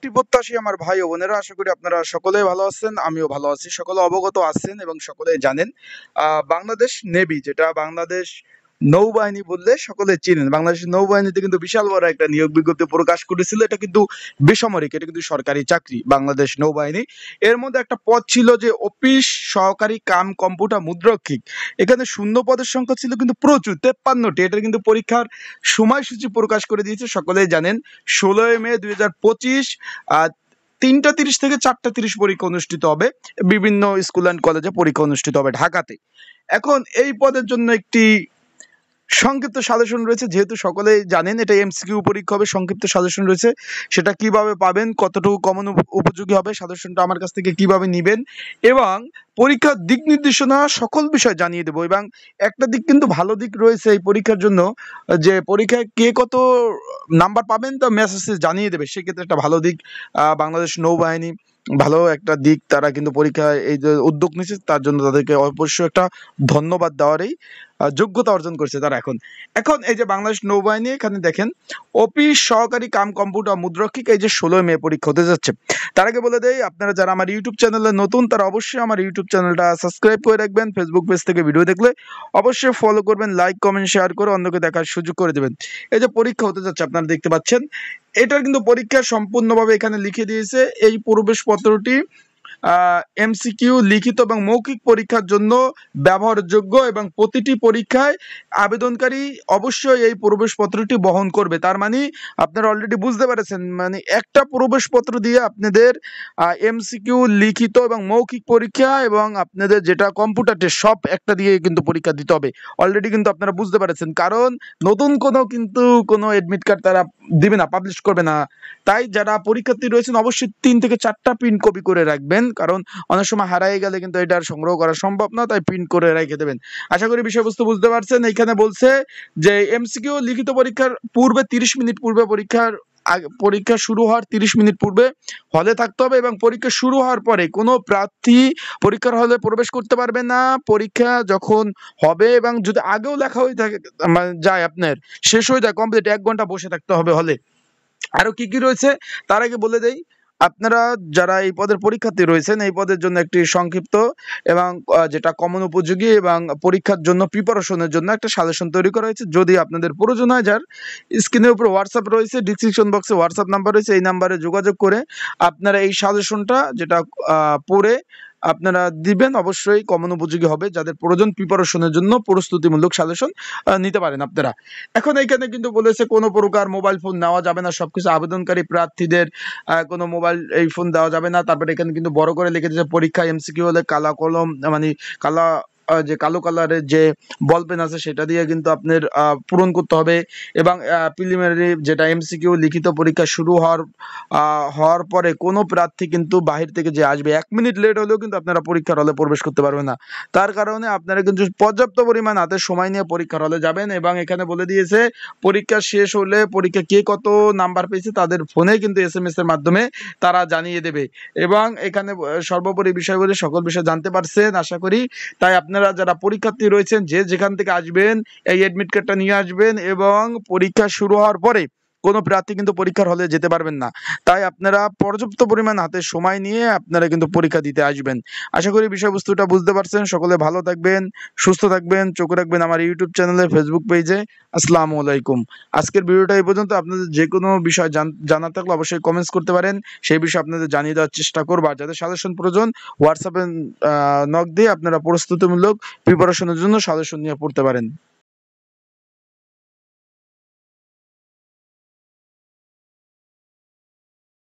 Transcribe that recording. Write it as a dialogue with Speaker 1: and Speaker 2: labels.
Speaker 1: চাকরি প্রত্যাশী আমার ভাই ও বোনেরা, আশা করি আপনারা সকলেই ভালো আছেন, আমিও ভালো আছি। সকলে অবগত আছেন এবং সকলেই জানেন বাংলাদেশ নেভি, যেটা বাংলাদেশ নৌবাহিনী বললে সকলে চিনেন। বাংলাদেশ নৌবাহিনীতে কিন্তু বিশাল বড় একটা নিয়োগ বিজ্ঞপ্তি প্রকাশ করেছিল। এটা কিন্তু বেসামরিক, এটা কিন্তু সরকারি চাকরি বাংলাদেশ নৌবাহিনী। এর মধ্যে একটা পদ ছিল যে অফিস সহকারী কাম কম্পিউটার মুদ্রক্ষিক। এখানে শূন্য পদের সংখ্যা ছিল কিন্তু প্রচুর, 53টি। এটা কিন্তু পরীক্ষার সময়সূচি প্রকাশ করে দিয়েছে, সকলেই জানেন। 16 মে 2025 3টা 30 থেকে 4টা 30 পরীক্ষা অনুষ্ঠিত হবে। বিভিন্ন স্কুল অ্যান্ড কলেজে পরীক্ষা অনুষ্ঠিত হবে ঢাকাতে। এখন এই পদের জন্য একটি সংক্ষিপ্ত সাজেশন রয়েছে, যেহেতু সকলেই জানেন এটা এমসিকিউ পরীক্ষা হবে। সংক্ষিপ্ত সাজেশন রয়েছে, সেটা কিভাবে পাবেন, কতটুকু কমন উপযোগী হবে, সাজেশনটা আমার কাছ থেকে কিভাবে নেবেন এবং পরীক্ষার দিক নির্দেশনা সকল বিষয় জানিয়ে দেবো। এবং একটা দিক কিন্তু ভালো দিক রয়েছে এই পরীক্ষার জন্য, যে পরীক্ষায় কে কত নাম্বার পাবেন তা মেসেজে জানিয়ে দেবে। সেক্ষেত্রে একটা ভালো দিক, বাংলাদেশ নৌবাহিনী ভালো একটা দিক, তারা কিন্তু পরীক্ষায় এই যে উদ্যোগ নিচ্ছে তার জন্য তাদেরকে অবশ্যই একটা ধন্যবাদ দেওয়ারই যোগ্যতা অর্জন করছে তারা। এখন এখন এই যে বাংলাদেশ নৌবাহিনী, এখানে দেখেন অফিস সহকারী কাম কম্পিউটার মুদ্রক্ষিক, এই যে 16 মে পরীক্ষা হতে যাচ্ছে। তার আগে বলে দেই, আপনারা যারা আমার ইউটিউব চ্যানেলে নতুন তারা অবশ্যই আমার ইউটিউব চ্যানেলটা সাবস্ক্রাইব করে রাখবেন। ফেসবুক পেজ থেকে ভিডিও দেখলে অবশ্যই ফলো করবেন, লাইক কমেন্ট শেয়ার করে অন্যকে দেখার সুযোগ করে দেবেন। এই যে পরীক্ষা হতে যাচ্ছে আপনারা দেখতে পাচ্ছেন, এটার কিন্তু পরীক্ষা সম্পূর্ণভাবে এখানে লিখে দিয়েছে। এই প্রবেশপত্রটি এমসিকিউ, লিখিত এবং মৌখিক পরীক্ষার জন্য ব্যবহারযোগ্য এবং প্রতিটি পরীক্ষায় আবেদনকারী অবশ্যই এই প্রবেশপত্রটি বহন করবে। তার মানে আপনারা অলরেডি বুঝতে পেরেছেন, মানে একটা প্রবেশপত্র দিয়ে আপনাদের এমসিকিউ, লিখিত এবং মৌখিক পরীক্ষা এবং আপনাদের যেটা কম্পিউটার টেস্ট, সব একটা দিয়ে কিন্তু পরীক্ষা দিতে হবে। অলরেডি কিন্তু আপনারা বুঝতে পেরেছেন, কারণ নতুন কোনো এডমিট কার্ড তারা দিবে না, পাবলিশ করবে না। তাই যারা পরীক্ষার্থী রয়েছেন অবশ্যই 3 থেকে 4টা প্রিন্ট কপি করে রাখবেন, কারণ অনেক সময় হারিয়ে গেলে কিন্তু এটা আর সংগ্রহ করা সম্ভব না, তাই প্রিন্ট করে রেখে দেবেন। আশা করি বিষয়বস্তু বুঝতে পারছেন। এখানে বলছে যে এমসিকিউ লিখিত পরীক্ষার পূর্বে 30 মিনিট পূর্বে পরীক্ষা শুরু হওয়ার 30 মিনিট পূর্বে হলে থাকতে হবে এবং পরীক্ষা শুরু হওয়ার পরে কোনো প্রার্থী পরীক্ষার হলে প্রবেশ করতে পারবে না। পরীক্ষা যখন হবে এবং যদি আগেও লেখা হয়ে থাকে, যায় আপনার শেষ হয়ে যায় কমপ্লিট, 1 ঘন্টা বসে থাকতে হবে হলে। আরো কি কি রয়েছে তার আগে বলে দেই, আপনারা যারা এই পদের পরীক্ষার্থী রয়েছেন এই পদের জন্য একটি সংক্ষিপ্ত এবং যেটা কমন উপযোগী এবং পরীক্ষার জন্য প্রিপারেশনের জন্য একটা সাজেশন তৈরি করা হয়েছে। যদি আপনাদের প্রয়োজন হয়, যার স্ক্রিনের উপর হোয়াটসঅ্যাপ রয়েছে, ডিসক্রিপশন বক্সে হোয়াটসঅ্যাপ নাম্বার রয়েছে, এই নাম্বারে যোগাযোগ করে আপনারা এই সাজেশনটা যেটা পড়ে আপনারা দিবেন, অবশ্যই কমন উপযোগী হবে। যাদের প্রয়োজন প্রিপারেশনের জন্য প্রস্তুতিমূলক সাজেশন নিতে পারেন আপনারা। এখন এইখানে কিন্তু বলেছে কোনো প্রকার মোবাইল ফোন নেওয়া যাবে না, সবকিছু আবেদনকারী প্রার্থীদের কোনো মোবাইল এই ফোন দেওয়া যাবে না। তারপরে এখানে কিন্তু বড় করে লিখে দিয়েছে পরীক্ষা এমসিকিউ হলে কালা কলম, মানে কালা যে কালো কালারের যে বল পেন আছে সেটা দিয়ে কিন্তু আপনার পূরণ করতে হবে। এবং প্রিলিমিনারি যেটা এমসিকিউ লিখিত পরীক্ষা শুরু হওয়ার পরে কোনো প্রার্থী কিন্তু বাহির থেকে যে আসবে 1 মিনিট লেট হলেও কিন্তু আপনারা পরীক্ষার হলে প্রবেশ করতে পারবেন না। তার কারণে আপনারা কিন্তু পর্যাপ্ত পরিমাণ হাতে সময় নিয়ে পরীক্ষার হলে যাবেন। এবং এখানে বলে দিয়েছে পরীক্ষা শেষ হলে পরীক্ষা কে কত নাম্বার পেয়েছে তাদের ফোনে কিন্তু SMS এর মাধ্যমে তারা জানিয়ে দেবে। এবং এখানে সর্বোপরি বিষয়গুলি সকল বিষয় জানতে পারছেন আশা করি। তাই আপনারা যারা পরীক্ষার্থী রয়েছেন যে যেখান থেকে আসবেন এই এডমিট কার্ডটা নিয়ে আসবেন এবং পরীক্ষা শুরু হওয়ার পরে কোনো প্রার্থী কিন্তু পরীক্ষার হলে যেতে পারবেন না। তাই আপনারা পর্যাপ্ত পরিমাণ হাতে সময় নিয়ে আপনারা কিন্তু পরীক্ষা দিতে আসবেন। আশা করি বিষয়বস্তুটা বুঝতে পারছেন। সকলে ভালো থাকবেন, সুস্থ থাকবেন, চোখ রাখবেন আমার ইউটিউব চ্যানেলে, ফেসবুক পেজে। আসসালামু আলাইকুম। আজকের ভিডিওটা এই পর্যন্ত। আপনাদের যে কোনো বিষয় জানার থাকলে অবশ্যই কমেন্টস করতে পারেন, সেই বিষয়ে আপনাদের জানিয়ে দেওয়ার চেষ্টা করবো। আর যাদের সাজেশন প্রয়োজন হোয়াটসঅ্যাপে নক দিয়ে আপনারা প্রস্তুতিমূলক প্রিপারেশনের জন্য সাজেশন নিয়ে পড়তে পারেন।